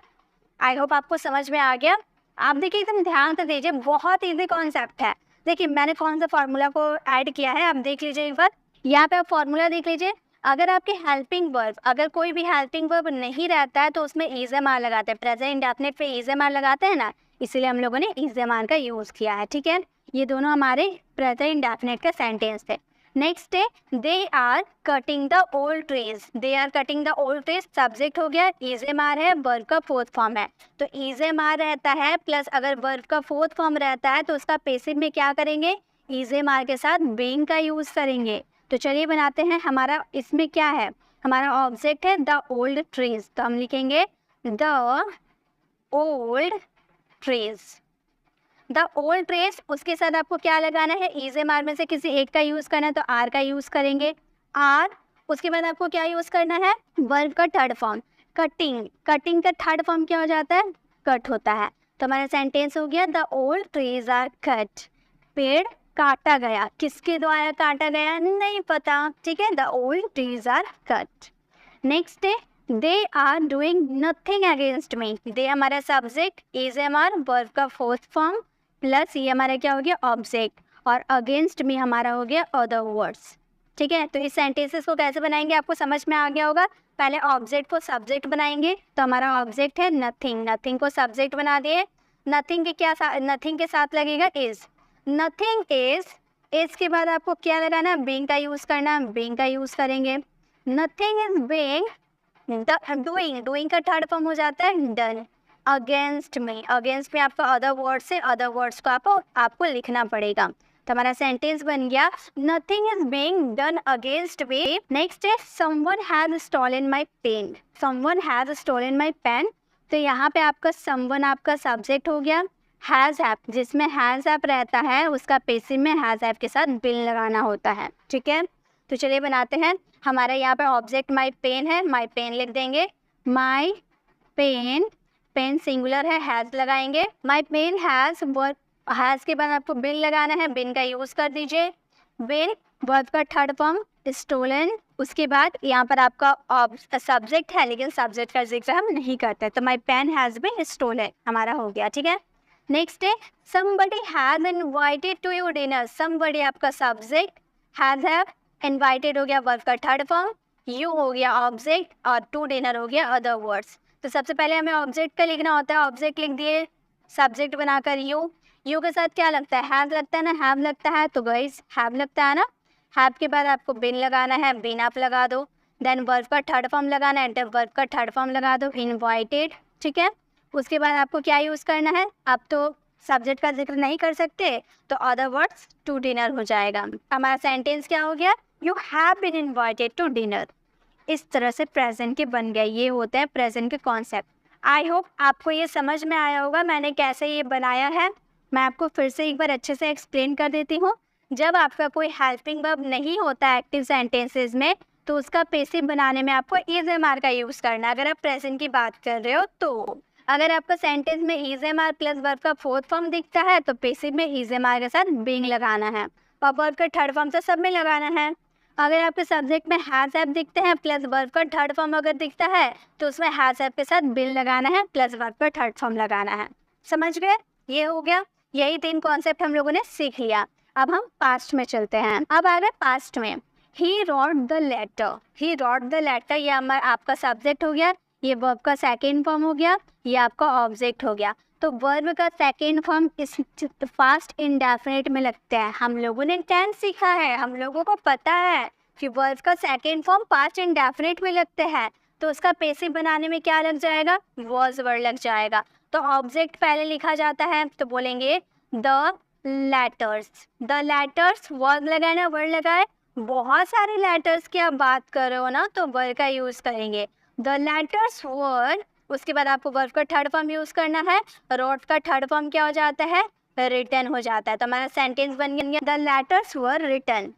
I hope आपको समझ में आ गया। आप देखिए, एकदम ध्यान से दीजिए, बहुत ईजी कॉन्सेप्ट है। देखिए मैंने कौन सा फार्मूला को ऐड किया है, आप देख लीजिए एक बार। यहाँ पे आप फार्मूला देख लीजिए। अगर आपके हेल्पिंग वर्ब, अगर कोई भी हेल्पिंग वर्ब नहीं रहता है तो उसमें इज एम आर लगाते हैं, प्रेजेंट इंडेफिनिट पे इज एम आर लगाते हैं ना, इसीलिए हम लोगों ने इज एम आर का यूज़ किया है, ठीक है। ये दोनों हमारे प्रेजेंट इंडेफिनिट का सेंटेंस थे। नेक्स्ट है they are cutting the old trees. They are cutting the old trees, subject हो गया, इज एम आर है, वर्ब का फोर्थ फॉर्म है, तो इज एम आर रहता है प्लस अगर वर्ब का फोर्थ फॉर्म रहता है तो उसका पैसिव में क्या करेंगे, इज एम आर के साथ बीइंग का यूज़ करेंगे। तो चलिए बनाते हैं। हमारा इसमें क्या है, हमारा ऑब्जेक्ट है द ओल्ड ट्रीज, तो हम लिखेंगे the old trees, the old trees. उसके साथ आपको क्या लगाना है, इज एम आर में से किसी एक का यूज़ करना है तो आर का यूज़ करेंगे, आर। उसके बाद आपको क्या यूज़ करना है, वर्ब का थर्ड फॉर्म, कटिंग, कटिंग का थर्ड फॉर्म क्या हो जाता है, कट होता है। तो हमारा सेंटेंस हो गया the old trees are cut, पेड़ काटा गया, किसके द्वारा काटा गया नहीं पता, ठीक है, the old trees are cut. Next है they are doing nothing against me. They हमारा subject, is am are, verb का फोर्थ फॉर्म प्लस ये हमारा क्या हो गया, ऑब्जेक्ट, और अगेंस्ट मी हमारा हो गया अदर वर्ड्स, ठीक है। तो इस सेंटेंसेस को कैसे बनाएंगे आपको समझ में आ गया होगा। पहले ऑब्जेक्ट को सब्जेक्ट बनाएंगे, तो हमारा ऑब्जेक्ट है नथिंग, नथिंग को सब्जेक्ट बना दिए। नथिंग के क्या नथिंग के साथ लगेगा इज, नथिंग इज के बाद आपको क्या लगाना, बीइंग का यूज़ करना, बीइंग का यूज़ करेंगे। Nothing is being, doing, doing का थर्ड फॉर्म हो जाता है डन, अगेंस्ट में आपका अदर वर्ड से अदर वर्ड्स को आपको लिखना पड़ेगा। तो हमारा सेंटेंस बन गया nothing is being done against me. Next है someone has stolen my pen. Someone has stolen my pen. तो यहाँ पे आपका समवन आपका सब्जेक्ट हो गया। हैज़ हैव, जिसमें हैज़ हैव रहता है उसका पैसिव में हैज़ हैव के साथ बिन लगाना होता है। ठीक है, तो चलिए बनाते हैं। हमारा यहाँ पे ऑब्जेक्ट माय पेन है, माय पेन लिख देंगे। माय पेन, पेन सिंगुलर है, हैज़ लगाएंगे। My pen has, verb has के बाद आपको बिन लगाना है, बिन का यूज़ कर दीजिए। बिन वर्ब का थर्ड फॉर्म स्टोलन। उसके बाद यहाँ पर आपका सब्जेक्ट है, लेकिन सब्जेक्ट का जिक्र हम नहीं करते, तो my pen has been stolen हमारा हो गया। ठीक है, नेक्स्ट है somebody has invited to your dinner। somebody आपका सब्जेक्ट, has have invited हो गया वर्ब का थर्ड फॉर्म, you हो गया ऑब्जेक्ट और to dinner हो गया अदर वर्ड्स। तो सबसे पहले हमें ऑब्जेक्ट का लिखना होता है, ऑब्जेक्ट लिख दिए, सब्जेक्ट बनाकर you के साथ क्या लगता है, have लगता है ना, have लगता है, तो गाइस have लगता है ना। have के बाद आपको बिन लगाना है, बिन आप लगा दो। देन वर्ब का थर्ड फॉर्म लगाना है, वर्ब का थर्ड फॉर्म लगा दो, इनवाइटेड। ठीक है, उसके बाद आपको क्या यूज़ करना है, आप तो सब्जेक्ट का जिक्र नहीं कर सकते, तो अदर वर्ड्स टू डिनर हो जाएगा। हमारा सेंटेंस क्या हो गया, you have been invited to dinner. इस तरह से प्रेजेंट के बन गया। ये होते हैं प्रेजेंट के कॉन्सेप्ट। आई होप आपको ये समझ में आया होगा मैंने कैसे ये बनाया है। मैं आपको फिर से एक बार अच्छे से एक्सप्लेन कर देती हूँ। जब आपका कोई हेल्पिंग वर्ब नहीं होता एक्टिव सेंटेंसेज में, तो उसका पैसिव बनाने में आपको इज एम आर का यूज़ करना है। अगर आप प्रेजेंट की बात कर रहे हो तो अगर आपका सेंटेंस में is am are plus verb का फोर्थ फॉर्म दिखता है, तो पैसिव में इज एम आर के साथ बीइंग लगाना है और वर्ब का थर्ड फॉर्म तो सब में लगाना है। अगर आपके सब्जेक्ट में हैज़ हैव दिखते हैं प्लस वर्ब का थर्ड फॉर्म अगर दिखता है, तो उसमें हैज़ हैव के साथ बिन लगाना है प्लस वर्ब का थर्ड फॉर्म लगाना है। समझ गए, ये हो गया। यही 3 कॉन्सेप्ट हम लोगों ने सीख लिया। अब हम पास्ट में चलते हैं। अब आ गए पास्ट में। He wrote the letter. He wrote the letter, ये हमारा आपका सब्जेक्ट हो गया, ये वर्ब का सेकेंड फॉर्म हो गया, ये आपका ऑब्जेक्ट हो गया। तो वर्ब का सेकेंड फॉर्म इस फास्ट इंडेफिनिट में लगता है। हम लोगों ने टेंस सीखा है, हम लोगों को पता है कि वर्ब का सेकेंड फॉर्म फास्ट इंडेफिनिट में लगते हैं, तो उसका पैसिव बनाने में क्या लग जाएगा, वॉज वर्ड लग जाएगा। तो ऑब्जेक्ट पहले लिखा जाता है, तो बोलेंगे the letters. The letters word लगाए ना, वर्ड लगाए, बहुत सारे लेटर्स की आप बात कर रहे हो ना, तो वर्ड का यूज़ करेंगे द लेटर्स वर्ड। उसके बाद आपको वर्ब का थर्ड फॉर्म यूज़ करना है। रोट का थर्ड फॉर्म क्या हो जाता है, रिटन हो जाता है। तो हमारा सेंटेंस बन गया the letters were written.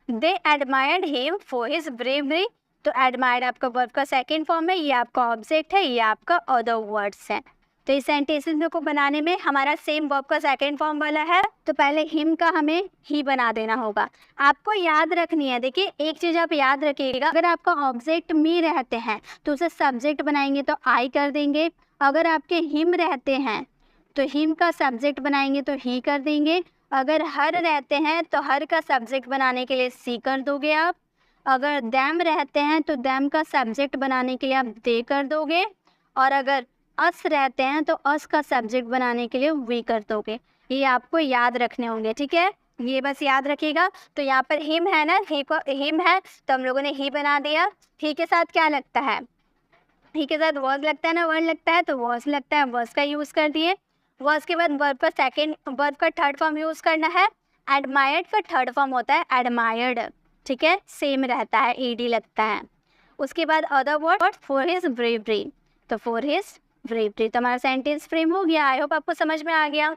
They admired him for his bravery. तो एडमायर्ड आपका वर्ब का सेकेंड फॉर्म है, ये आपका ऑब्जेक्ट है, ये आपका अदर वर्ड्स है। तो इस सेंटेंसेस को बनाने में हमारा सेम वर्ब का सेकेंड फॉर्म वाला है, तो पहले हिम का हमें ही बना देना होगा। आपको याद रखनी है, देखिए एक चीज़ आप याद रखिएगा, अगर आपका ऑब्जेक्ट मी रहते हैं तो उसे सब्जेक्ट बनाएंगे तो आई कर देंगे। अगर आपके हिम रहते हैं तो हिम का सब्जेक्ट बनाएंगे तो ही कर देंगे। अगर हर रहते हैं तो हर का सब्जेक्ट बनाने के लिए सी कर दोगे आप। अगर दैम रहते हैं तो दैम का सब्जेक्ट बनाने के लिए आप दे कर दोगे। और अगर अस रहते हैं तो अस का सब्जेक्ट बनाने के लिए वी कर दोगे। ये आपको याद रखने होंगे, ठीक है, ये बस याद रखिएगा। तो यहाँ पर हिम है ना, हिम है तो हम लोगों ने ही बना दिया। ही के साथ क्या लगता है, ही के साथ वॉज लगता है ना, वर्ड लगता है, तो वॉज लगता है, वॉज का यूज़ कर दिए। वॉज के बाद वर्ब का सेकेंड, वर्ब का थर्ड फॉर्म यूज़ करना है। एडमायर्ड का थर्ड फॉर्म होता है एडमायर्ड, ठीक है, सेम रहता है, ईडी लगता है। उसके बाद other word for his bravery, तो फॉर हिज ब्रेवरी। तो हमारा सेंटेंस फ्रेम हो गया। आई होप आपको समझ में आ गया।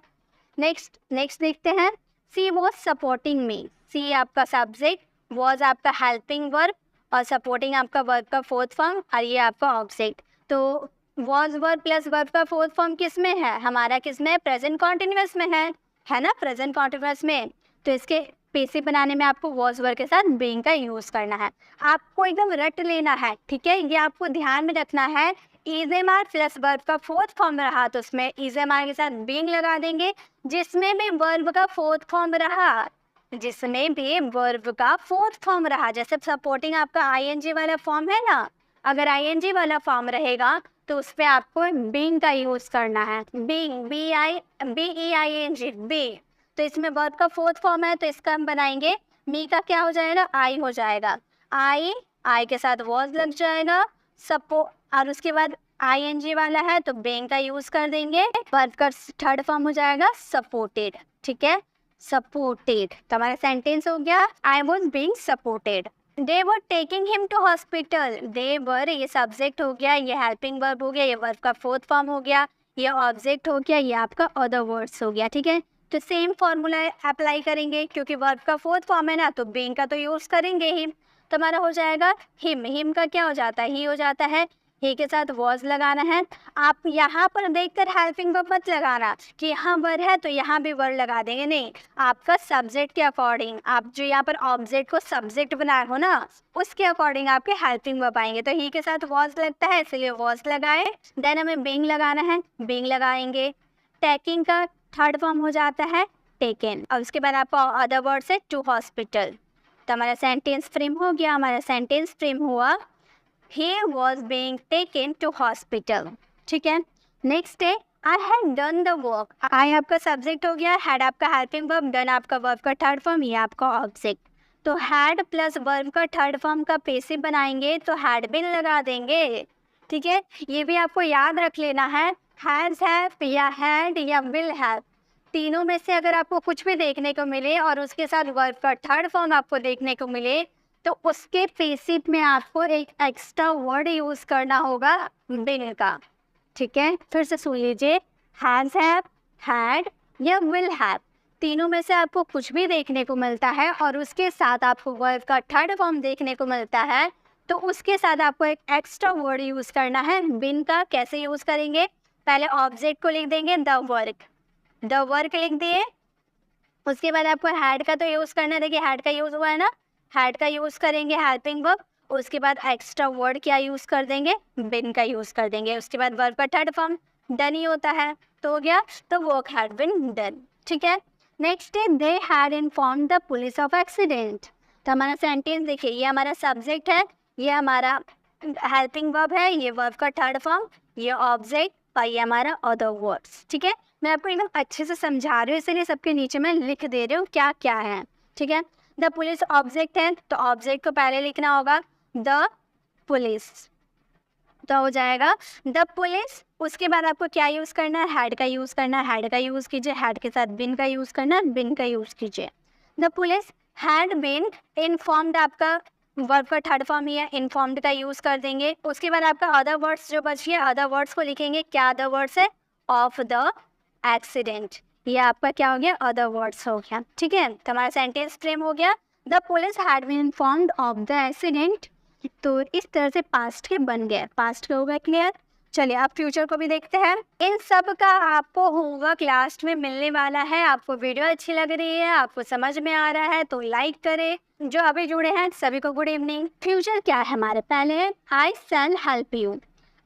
नेक्स्ट देखते हैं। सी वॉज सपोर्टिंग मी। सी आपका सब्जेक्ट, वॉज आपका हेल्पिंग वर्ब और सपोर्टिंग आपका वर्ब का फोर्थ फॉर्म और ये आपका ऑब्जेक्ट। तो वॉज वर्ब प्लस वर्ब का फोर्थ फॉर्म किस में है, हमारा किस में है, प्रेजेंट कॉन्टिन्यूअस में है ना, प्रेजेंट कॉन्टिन्यूअस में। तो इसके पैसिव बनाने में आपको वॉज वर्ब के साथ बीइंग का यूज़ करना है। आपको एकदम रट लेना है, ठीक है, ये आपको ध्यान में रखना है। Is am are plus verb का फोर्थ फॉर्म रहा तो उसमें इज एम आर के साथ बीइंग लगा देंगे। जिसमें भी वर्ब का फोर्थ फॉर्म रहा, जिसमें भी वर्ब का फोर्थ फॉर्म रहा, जैसे सपोर्टिंग आपका आईएनजी वाला फॉर्म है ना, अगर आईएनजी वाला फॉर्म रहेगा तो उस पर आपको बीइंग का यूज़ करना है। Being, BEING, be. तो इसमें वर्ब का फोर्थ फॉर्म है तो इसका हम बनाएंगे मी का क्या हो जाएगा, आई हो जाएगा। आई के साथ वॉज लग जाएगा, और उसके बाद ING वाला है तो being का यूज कर देंगे, वर्ब का थर्ड फॉर्म हो जाएगा supported, ठीक है, supported। तो हमारा सेंटेंस हो गया I was being supported। They were taking him to hospital। they were ये सब्जेक्ट हो गया, ये हेल्पिंग वर्ब हो गया, ये वर्ब का फोर्थ फॉर्म हो गया, ये ऑब्जेक्ट हो गया, ये आपका अदर वर्ड्स हो गया, ठीक है। तो सेम फॉर्मूला अप्लाई करेंगे, क्योंकि वर्ब का फोर्थ फॉर्म है ना, तो being का तो यूज करेंगे ही। तो हमारा हो जाएगा हिम, हिम का क्या हो जाता है, ही हो जाता है, ही के साथ वॉज लगाना है। आप यहाँ पर देखकर हेल्पिंग वर्ब मत लगाना कि यहाँ वर है तो यहाँ भी वर लगा देंगे, नहीं, आपका सब्जेक्ट के अकॉर्डिंग, आप जो यहाँ पर ऑब्जेक्ट को सब्जेक्ट बनाए हो ना, उसके अकॉर्डिंग आपके हेल्पिंग वर्ब आएंगे। तो ही के साथ वॉज लगता है, इसलिए वॉज लगाए। देन हमें बीइंग लगाना है, बीइंग लगाएंगे। टेकिंग का थर्ड फॉर्म हो जाता है टेकन, और उसके बाद आपका अदर वर्ड से टू हॉस्पिटल। तो हमारा सेंटेंस फ्रेम हो गया, हमारा सेंटेंस फ्रेम हुआ he was being taken to hospital, ठीक है। नेक्स्ट है I had done the work। I आपका सब्जेक्ट हो गया, had आपका हेल्पिंग वर्ब, done आपका वर्ब का थर्ड फॉर्म, ये आपका ऑब्जेक्ट। तो had प्लस वर्ब का थर्ड फॉर्म का पैसिव बनाएंगे तो had been लगा देंगे, ठीक है। ये भी आपको याद रख लेना है, has have या had या will have, तीनों में से अगर आपको कुछ भी देखने को मिले और उसके साथ वर्ब का थर्ड फॉर्म आपको देखने को मिले तो उसके पैसिव में आपको एक एक्स्ट्रा वर्ड यूज करना होगा बिन का, ठीक है। फिर से सुन लीजिए, हैज हैव, हैड या विल हैव, तीनों में से आपको कुछ भी देखने को मिलता है और उसके साथ आपको वर्ब का थर्ड फॉर्म देखने को मिलता है, तो उसके साथ आपको एक एक्स्ट्रा वर्ड यूज करना है बिन का। कैसे यूज करेंगे, पहले ऑब्जेक्ट को लिख देंगे द वर्क लिख दिए, उसके बाद आपको हैड का तो यूज करना है, देखिए हैड का यूज हुआ है ना, हैड का यूज करेंगे हेल्पिंग वर्ब, उसके बाद एक्स्ट्रा वर्ड क्या यूज कर देंगे, बिन का यूज कर देंगे, उसके बाद वर्ब का थर्ड फॉर्म डन ही होता है, तो हो गया तो वर्क हैड बीन डन, ठीक है। नेक्स्ट है they had informed the police of accident. तो हमारा सेंटेंस देखिए, ये हमारा सब्जेक्ट है, ये हमारा हेल्पिंग वर्ब है, ये वर्ब का थर्ड फॉर्म, ये ऑब्जेक्ट और ये हमारा अदर वर्ड्स, ठीक है। मैं आपको एकदम अच्छे से समझा रही हूँ, इसलिए सबके नीचे मैं लिख दे रही हूँ क्या क्या है, ठीक है। द पुलिस ऑब्जेक्ट है तो ऑब्जेक्ट को पहले लिखना होगा द पुलिस, तो हो जाएगा द पुलिस। उसके बाद आपको क्या यूज़ करना है, हैड का यूज़ करना है, हैड का यूज़ कीजिए, हैड के साथ बिन का यूज़ करना है, बिन का यूज़ कीजिए। The police had been informed, आपका वर्ब का थर्ड फॉर्म ही है, इन्फॉर्म्ड का यूज़ कर देंगे। उसके बाद आपका अदर वर्ड्स जो बच गया, अदर वर्ड्स को लिखेंगे, क्या अदर वर्ड्स है, ऑफ द एक्सीडेंट, ये आपका क्या हो गया, अदर वर्ड्स हो गया, ठीक है। तो हमारा सेंटेंस फ्रेम हो गया the police had been informed of the accident. तो इस तरह से पास्ट के बन गए, पास्ट का हो गया क्लियर। चलिए आप फ्यूचर को भी देखते हैं। इन सब का आपको होमवर्क लास्ट में मिलने वाला है। आपको वीडियो अच्छी लग रही है, आपको समझ में आ रहा है तो लाइक करें। जो अभी जुड़े हैं सभी को गुड इवनिंग। फ्यूचर क्या है हमारे, पहले I shall help you,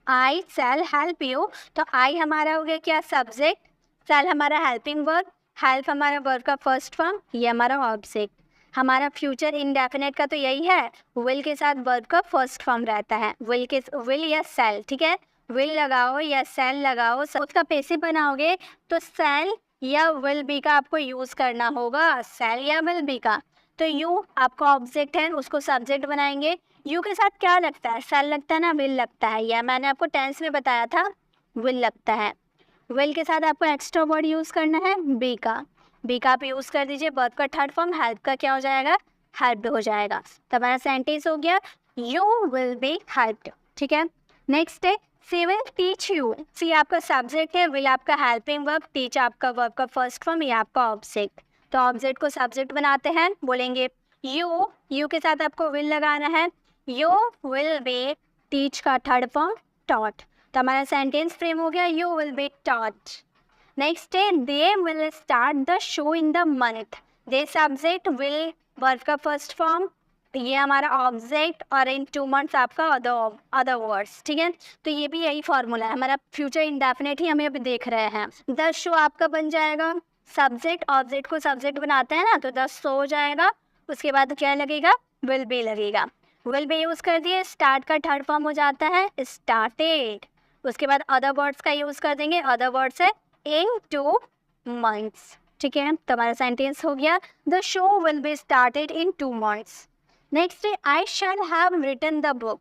I shall help you, तो आई हमारा हो गया क्या, सब्जेक्ट, शैल हमारा हेल्पिंग वर्ब, हेल्प हमारा वर्ब का फर्स्ट फॉर्म, ये हमारा ऑब्जेक्ट। हमारा फ्यूचर इंडेफिनेट का तो यही है, विल के साथ वर्ब का फर्स्ट फॉर्म रहता है, विल या शैल, ठीक है। विल लगाओ या शैल लगाओ, उसका पैसिव बनाओगे तो शैल या विल बी का आपको यूज करना होगा, शैल या विल बी का। तो यू आपका ऑब्जेक्ट है, उसको सब्जेक्ट बनाएंगे। यू के साथ क्या लगता है, शैल लगता है ना, विल लगता है, या मैंने आपको टेंस में बताया था विल लगता है। विल के साथ आपको एक्स्ट्रा वर्ड यूज करना है बी का, बी का आप यूज कर दीजिए, वर्ब का थर्ड फॉर्म, हेल्प का क्या हो जाएगा, हेल्प्ड हो जाएगा। तो हमारा सेंटेंस हो गया यू विल बी हेल्प्ड, ठीक है। नेक्स्ट है सी विल टीच यू, सी आपका सब्जेक्ट है, विल आपका हेल्पिंग वर्ब, टीच आपका वर्ब का फर्स्ट फॉर्म, ये आपका ऑब्जेक्ट। तो ऑब्जेक्ट को सब्जेक्ट बनाते हैं, बोलेंगे यू, यू के साथ आपको विल लगाना है, यू विल बी, टीच का थर्ड फॉर्म टॉट। तो हमारा सेंटेंस फ्रेम हो गया you will be taught. Next है they will start the show in the month, they subject, will verb का फर्स्ट फॉर्म, ये हमारा ऑब्जेक्ट, और इन 2 मंथ्स आपका अदर वर्ड्स, ठीक है। तो ये भी यही फॉर्मूला है, हमारा फ्यूचर इंडेफिनेट ही हमें अभी देख रहे हैं। द शो आपका बन जाएगा सब्जेक्ट, ऑब्जेक्ट को सब्जेक्ट बनाते हैं ना, तो द शो हो जाएगा। उसके बाद क्या लगेगा, विल बी लगेगा, विल बी यूज कर दिए, स्टार्ट का थर्ड फॉर्म हो जाता है स्टार्टेड। उसके बाद अदर वर्ड्स का यूज कर देंगे, अदर वर्ड्स है इन 2 मंथ्स, ठीक है। तो हमारा सेंटेंस हो गया the show will be started in 2 months. Next है I shall have written the book,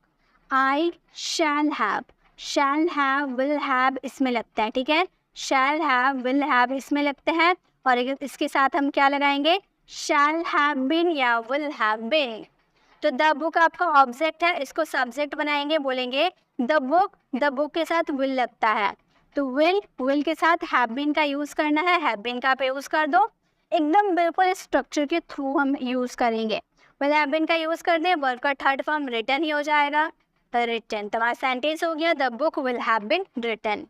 I shall have, shall have, will have इसमें लगता है, ठीक है। शैल हैव, विल हैव इसमें लगते हैं और इसके साथ हम क्या लगाएंगे, शैल हैव बीन या विल हैव बीन। तो द बुक आपका ऑब्जेक्ट है, इसको सब्जेक्ट बनाएंगे, बोलेंगे द बुक के साथ विल लगता है, तो विल के साथ हैव बीन का यूज़ करना है, हैव बीन का आप यूज़ कर दो, एकदम बिल्कुल स्ट्रक्चर के थ्रू हम यूज़ करेंगे। विल हैव बीन का यूज़ कर दें, वर्ब का थर्ड फॉर्म रिटन ही हो जाएगा, रिटन। तो हमारा सेंटेंस हो गया the book will have been written.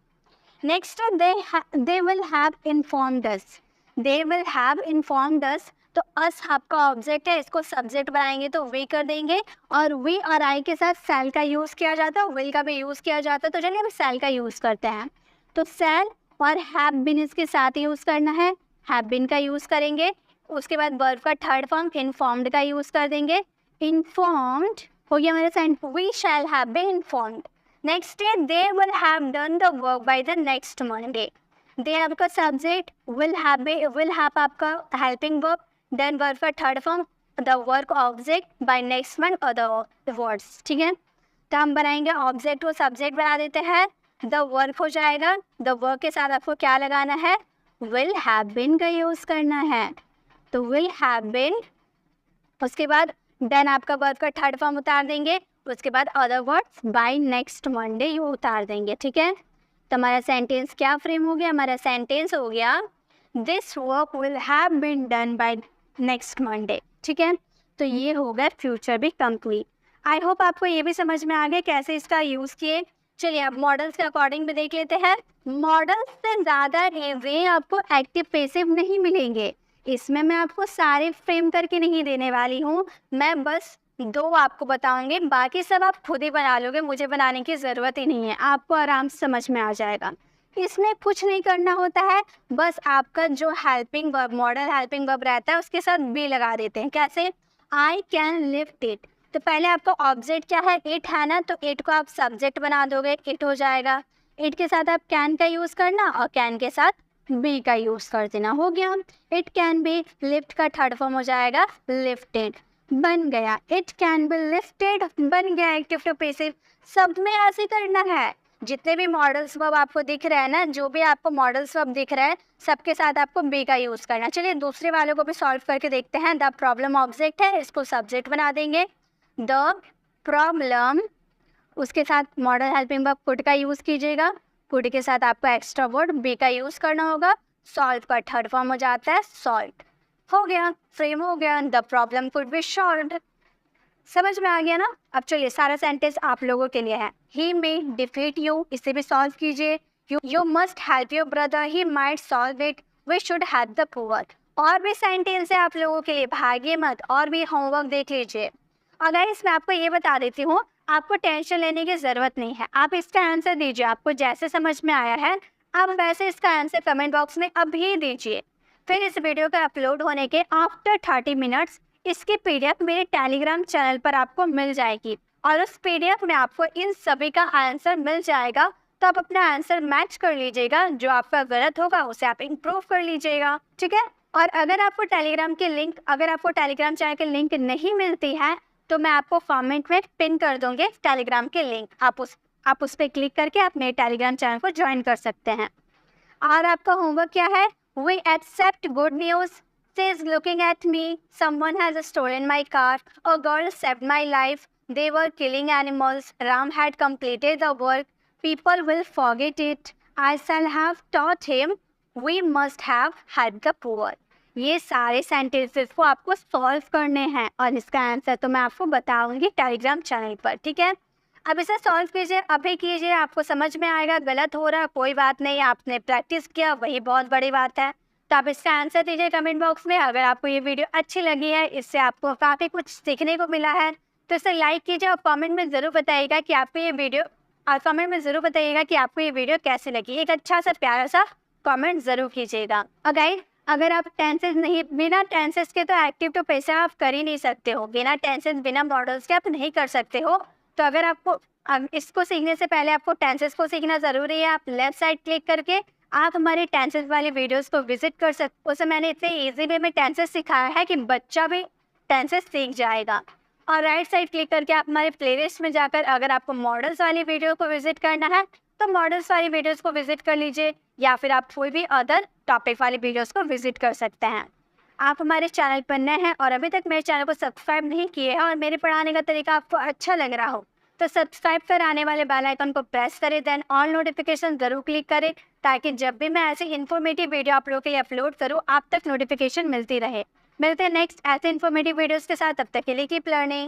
Next they will have informed us, they will have informed us, तो अस आपका ऑब्जेक्ट है, इसको सब्जेक्ट बनाएंगे तो वी कर देंगे, और वी और आई के साथ सेल का यूज़ किया जाता है, विल का भी यूज़ किया जाता है, तो चलिए हम सेल का यूज़ करते हैं। तो सेल और हैव बीन इसके साथ यूज़ करना है, हैव बीन का यूज़ करेंगे, उसके बाद वर्ब का थर्ड फॉर्म इन्फॉर्म्ड का यूज़ कर देंगे, इन्फॉर्म्ड हो गया मेरा sentence, we shall have been informed. Next day they will have done the work by the next Monday, they आपका सब्जेक्ट, विल हैव आपका हेल्पिंग वर्ब, देन वर्ब का third form the work object by next month और the words, ठीक है। तो हम बनाएंगे object को सब्जेक्ट बना देते हैं, द वर्क हो जाएगा, द वर्क के साथ आपको क्या लगाना है, विल हैव बीन का यूज़ करना है, तो विल हैव बीन, उसके बाद देन आपका वर्ब का थर्ड फॉर्म उतार देंगे, उसके बाद other words by next Monday you उतार देंगे, ठीक है। तो हमारा सेंटेंस क्या फ्रेम हो गया, हमारा सेंटेंस हो गया this work will have been done by next Monday, ठीक है। तो ये हो गया फ्यूचर भी कंप्लीट। आई होप आपको ये भी समझ में आ गया कैसे इसका यूज़ किए। चलिए अब मॉडल्स के अकॉर्डिंग भी देख लेते हैं। मॉडल्स से ज़्यादा वे आपको एक्टिव पैसिव नहीं मिलेंगे, इसमें मैं आपको सारे फ्रेम करके नहीं देने वाली हूँ, मैं बस 2 आपको बताऊंगी, बाकी सब आप खुद ही बना लोगे, मुझे बनाने की ज़रूरत ही नहीं है, आपको आराम से समझ में आ जाएगा। इसमें कुछ नहीं करना होता है, बस आपका जो helping verb, model helping verb रहता है उसके साथ बी लगा देते हैं। कैसे, आई कैन लिफ्ट इट, तो पहले आपका ऑब्जेक्ट क्या है, इट है ना, तो इट को आप सब्जेक्ट बना दोगे, इट हो जाएगा। इट के साथ आप कैन का यूज़ करना और कैन के साथ बी का यूज़ कर देना, हो गया। इट कैन बी, लिफ्ट का थर्ड फॉर्म हो जाएगा लिफ्टेड, बन गया। इट कैन बी लिफ्टेड, बन गया एक्टिव टू पैसिव। सब में ऐसे करना है, जितने भी मॉडल्स वर्ब आपको दिख रहा है ना, जो भी आपको मॉडल्स वर्ब दिख रहा है सबके साथ आपको बी का यूज़ करना। चलिए दूसरे वालों को भी सॉल्व करके देखते हैं। द प्रॉब्लम ऑब्जेक्ट है, इसको सब्जेक्ट बना देंगे, द प्रॉब्लम, उसके साथ मॉडल हेल्पिंग वर्ब कुड का यूज़ कीजिएगा, कुड के साथ आपको एक्स्ट्रा वर्ड बी का यूज़ करना होगा, सॉल्व का थर्ड फॉर्म हो जाता है सॉल्व, हो गया, फ्रेम हो गया, the problem could be solved. समझ में आ गया ना। अब चलिए सारा सेंटेंस आप लोगों के लिए है। ही मे डिफीट यू, इसे भी सॉल्व कीजिए। You must help your brother, he might solve it, we should help the poor. और भी सेंटेंस है आप लोगों के लिए, भागिए मत, और भी होमवर्क देख लीजिए। अगर इसमें आपको ये बता देती हूँ, आपको टेंशन लेने की ज़रूरत नहीं है, आप इसका आंसर दीजिए, आपको जैसे समझ में आया है आप वैसे इसका आंसर कमेंट बॉक्स में अभी दीजिए। फिर इस वीडियो के अपलोड होने के आफ्टर 30 मिनट्स इसकी पीडीएफ मेरे टेलीग्राम चैनल पर आपको मिल जाएगी, और उस पीडीएफ में आपको इन सभी का आंसर मिल जाएगा। तो आप अपना आंसर मैच कर लीजिएगा, जो आपका गलत होगा उसे आप इम्प्रूव कर लीजिएगा, ठीक है। और अगर आपको टेलीग्राम चैनल की लिंक नहीं मिलती है तो मैं आपको कमेंट में पिन कर दूंगी टेलीग्राम के लिंक, आप उस पर क्लिक करके आप मेरे टेलीग्राम चैनल को ज्वाइन कर सकते हैं। और आपका होमवर्क क्या है, we accept good news, she is looking at me, someone has stolen my car, a girl saved my life, they were killing animals, Ram had completed the work, people will forget it, I shall have taught him, we must have helped the poor। ये सारे sentences को आपको solve करने हैं और इसका answer तो मैं आपको बताऊंगी टेलीग्राम चैनल पर, ठीक है। अब इसे सॉल्व कीजिए, अभी कीजिए, आपको समझ में आएगा। गलत हो रहा कोई बात नहीं, आपने प्रैक्टिस किया वही बहुत बड़ी बात है। तो आप इसका आंसर दीजिए कमेंट बॉक्स में। अगर आपको ये वीडियो अच्छी लगी है, इससे आपको काफ़ी कुछ सीखने को मिला है, तो इसे लाइक कीजिए और कमेंट में ज़रूर बताइएगा कि आपको ये वीडियो कैसे लगी। एक अच्छा सा प्यारा सा कमेंट ज़रूर कीजिएगा। अगर आप टेंसेस नहीं, बिना टेंसेस के तो एक्टिव टू पैसिव आप कर ही नहीं सकते हो, बिना टेंसेस बिना मॉडल्स के आप नहीं कर सकते हो। तो अगर आपको इसको सीखने से पहले आपको टेंसेस को सीखना ज़रूरी है। आप लेफ्ट साइड क्लिक करके आप हमारे टेंसेस वाले वीडियोस को विजिट कर सकते। उसे मैंने इतने ईजी वे में टेंसेस सिखाया है कि बच्चा भी टेंसेस सीख जाएगा। और राइट साइड क्लिक करके आप हमारे प्लेलिस्ट में जाकर अगर आपको मॉडल्स वाली वीडियो को विजिट करना है तो मॉडल्स वाली वीडियोस को विजिट कर लीजिए, या फिर आप कोई भी अदर टॉपिक वाली वीडियोस को विजिट कर सकते हैं। आप हमारे चैनल पर नए हैं और अभी तक मेरे चैनल को सब्सक्राइब नहीं किए हैं और मेरे पढ़ाने का तरीका आपको अच्छा लग रहा हो तो सब्सक्राइब कर आने वाले बेल आइकन को प्रेस करें, देन ऑल नोटिफिकेशन ज़रूर क्लिक करें ताकि जब भी मैं ऐसी इन्फॉर्मेटिव वीडियो आप लोगों के लिए अपलोड करूँ आप तक नोटिफिकेशन मिलती रहे। मिलते हैं नेक्स्ट ऐसे इन्फॉर्मेटिव वीडियोज़ के साथ, तब तक के लिए कीप लर्निंग।